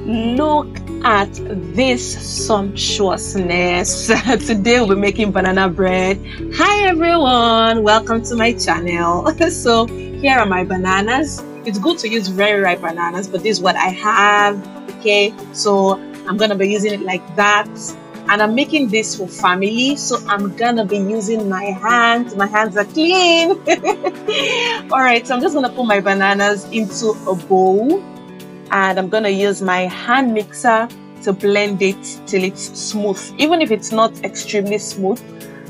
Look at this sumptuousness. Today we'll be making banana bread. Hi everyone, welcome to my channel. So here are my bananas. It's good to use very ripe bananas, but this is what I have. Okay, so I'm gonna be using it like that, and I'm making this for family, so I'm gonna be using my hands. My hands are clean. All right, so I'm just gonna put my bananas into a bowl, and I'm gonna use my hand mixer to blend it till it's smooth. Even if it's not extremely smooth,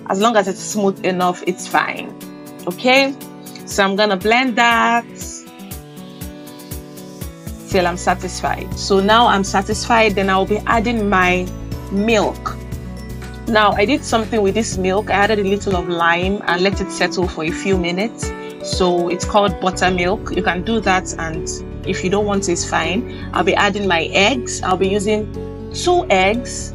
as long as it's smooth enough, it's fine. Okay, so I'm gonna blend that till I'm satisfied. So now I'm satisfied, then I'll be adding my milk. Now I did something with this milk. I added a little of lime and let it settle for a few minutes. So it's called buttermilk. You can do that, and if you don't want it, it's fine. I'll be adding my eggs. I'll be using 2 eggs.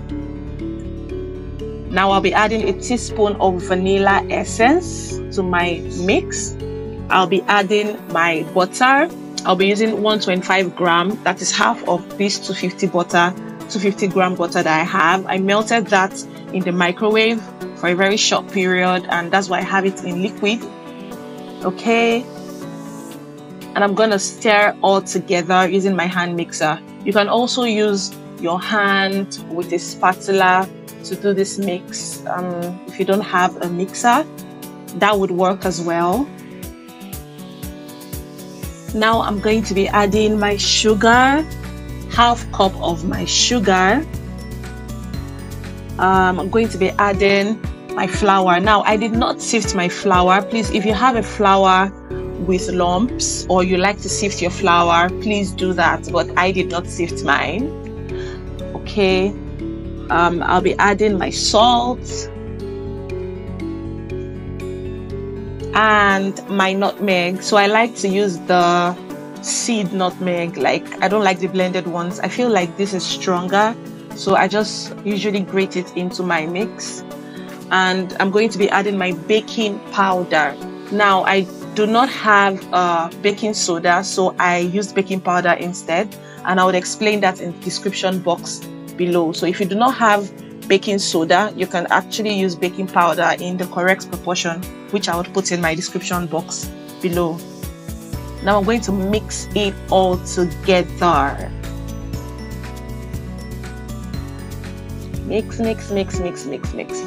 Now I'll be adding a teaspoon of vanilla essence to my mix. I'll be adding my butter. I'll be using 125 gram. That is half of this 250 gram butter that I have. I melted that in the microwave for a very short period, and that's why I have it in liquid. Okay, and I'm gonna stir all together using my hand mixer. You can also use your hand with a spatula to do this mix. If you don't have a mixer, that would work as well. Now I'm going to be adding my sugar, half cup of my sugar. I'm going to be adding my flour. Now I did not sift my flour. Please, if you have a flour with lumps or you like to sift your flour, please do that, but I did not sift mine. Okay, I'll be adding my salt and my nutmeg. So I like to use the seed nutmeg. Like, I don't like the blended ones. I feel like this is stronger, so I just usually grate it into my mix. And I'm going to be adding my baking powder. Now I do not have baking soda, so I used baking powder instead, and I would explain that in the description box below. So if you do not have baking soda, you can actually use baking powder in the correct proportion, which I would put in my description box below. Now I'm going to mix it all together. Mix, mix, mix, mix, mix, mix.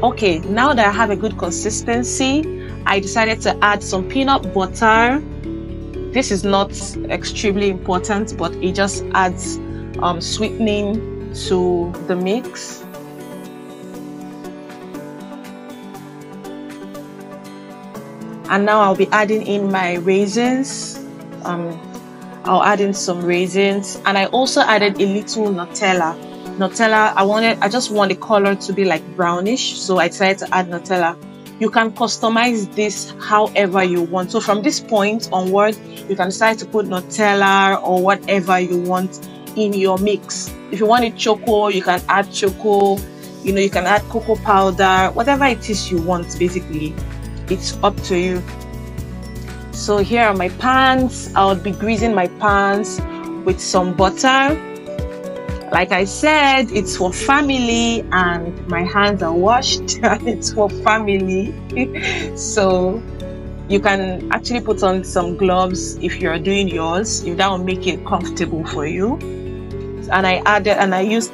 Okay, now that I have a good consistency, I decided to add some peanut butter. This is not extremely important, but it just adds sweetening to the mix. And now I'll be adding in my raisins. I'll add in some raisins, and I also added a little Nutella. I just want the color to be like brownish, so I decided to add Nutella. You can customize this however you want. So from this point onward, you can decide to put Nutella or whatever you want in your mix. If you want it choco, you can add choco. You know, you can add cocoa powder, whatever it is you want. Basically, it's up to you. So here are my pans. I'll be greasing my pans with some butter. Like I said, it's for family, and my hands are washed. It's for family. So you can actually put on some gloves if you're doing yours, if that will make it comfortable for you. And I used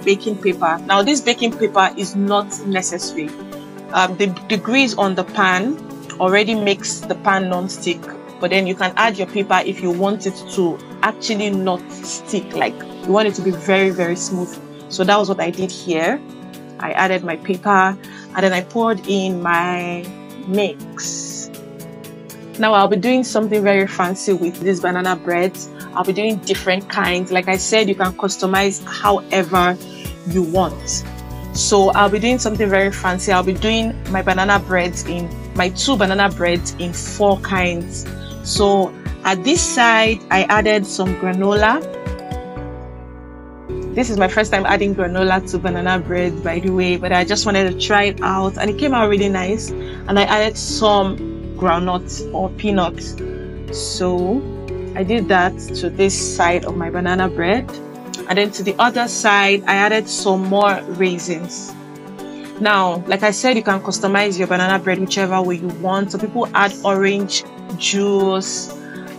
baking paper. Now this baking paper is not necessary. The grease on the pan already makes the pan non-stick, but then you can add your paper if you want it to actually not stick, like you want it to be very, very smooth. So that was what I did here. I added my paper, and then I poured in my mix. Now I'll be doing something very fancy with this banana bread. I'll be doing different kinds. Like I said, you can customize however you want. So I'll be doing something very fancy. I'll be doing my banana breads in my 2 banana breads in 4 kinds. So at this side, I added some granola. This is my first time adding granola to banana bread, by the way, but I just wanted to try it out, and it came out really nice. And I added some groundnuts or peanuts. So I did that to this side of my banana bread, and then to the other side I added some more raisins. Now, like I said, you can customize your banana bread whichever way you want. So people add orange juice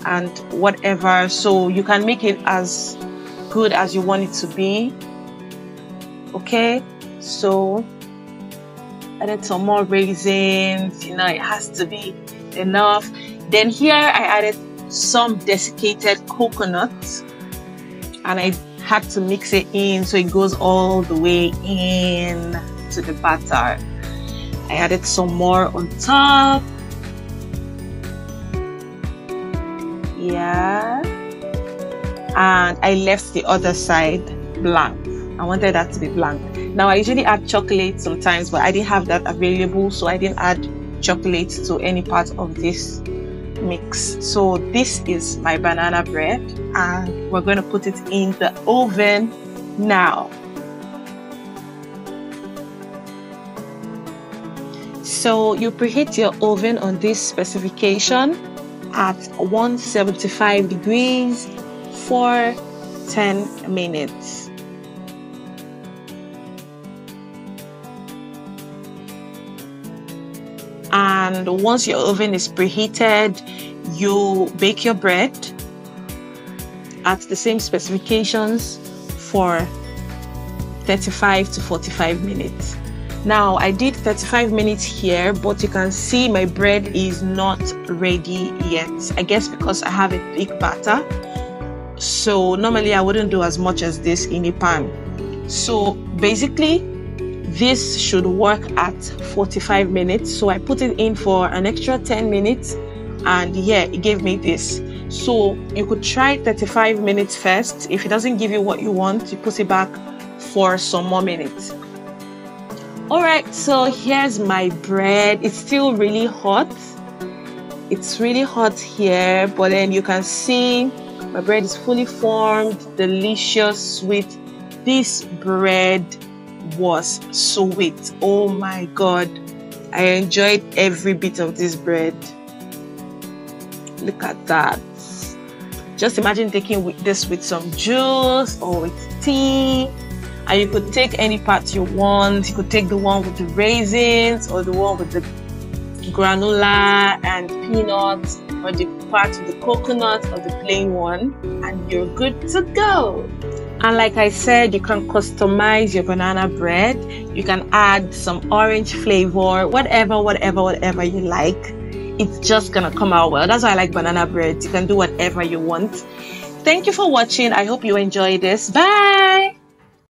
and whatever, so you can make it as good as you want it to be. Okay, so added some more raisins, you know, it has to be enough. Then here I added some desiccated coconuts, and I had to mix it in so it goes all the way in to the batter. I added some more on top. Yeah, and I left the other side blank. I wanted that to be blank. Now I usually add chocolate sometimes, but I didn't have that available, so I didn't add chocolate to any part of this mix. So this is my banana bread, and we're going to put it in the oven now. So you preheat your oven on this specification at 175 degrees for 10 minutes. And once your oven is preheated, you bake your bread at the same specifications for 35 to 45 minutes. Now I did 35 minutes here, but you can see my bread is not ready yet. I guess because I have a big batter. So normally I wouldn't do as much as this in a pan. So basically this should work at 45 minutes. So I put it in for an extra 10 minutes, and yeah, it gave me this. So you could try 35 minutes first. If it doesn't give you what you want, you put it back for some more minutes. Alright, so here's my bread. It's still really hot. It's really hot here, but then you can see my bread is fully formed, delicious, sweet. This bread was sweet. Oh my god, I enjoyed every bit of this bread. Look at that. Just imagine taking this with some juice or with tea, and you could take any part you want. You could take the one with the raisins, or the one with the granola and peanuts, or the part with the coconut, or the plain one, and you're good to go. And like I said, you can customize your banana bread. You can add some orange flavor, whatever you like. It's just gonna come out well. That's why I like banana bread. You can do whatever you want. Thank you for watching. I hope you enjoyed this. Bye.